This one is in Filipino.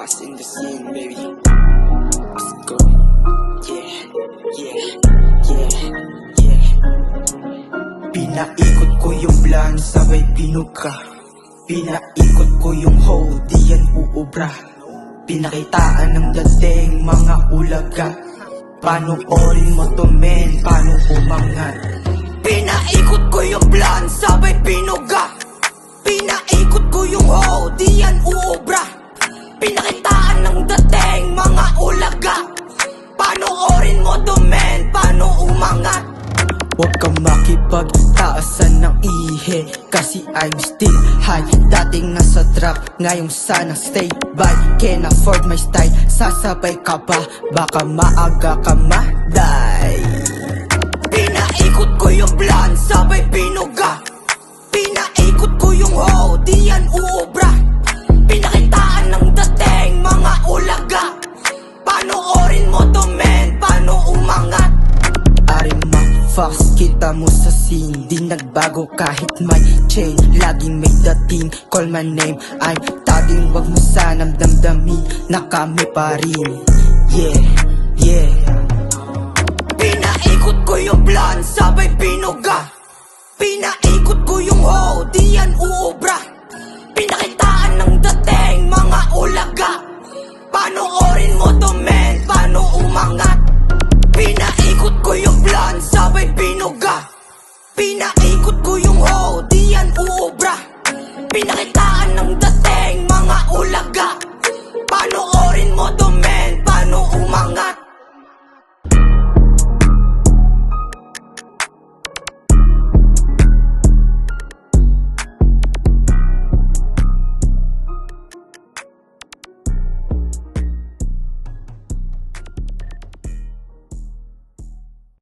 Fox in the scene, baby. Let's go. Yeah, yeah, yeah, yeah. Pinaikot ko yung plan, sabay pinuka. Pinaikot ko yung hoe, di yan uubra. Pinakitaan ng dating mga ulaga. Panoorin mo to men, paano umangat. Pinaikot ko yung plan, sabay pinuga. Pinaikot ko yung hoe, di yan uubra. Pinakitaan ng dating mga ulaga. Panoorin mo to men, paano umangat. Huwag kang makipagtaasan ng ihe, kasi I'm still high. Dating nasa trap, ngayong sana stay by. Can't afford my style, sasabay ka ba? Baka maaga ka maday. Pinaikot ko yung plan, sabay pinuga. Pinaikot ko yung hoe, di yan uubra. Pinakitaan ng dating mga ulaga. Panoorin mo to men, paano umangat. Arima Fox, kita mo sa scene, di nagbago kahit may chain. Laging may dating, call my name, I'm tagging. Wag mo sanang damdamin na kami pa rin. Yeah, yeah. Pinaikot ko yung plan, sabay pinuga. Pinaikot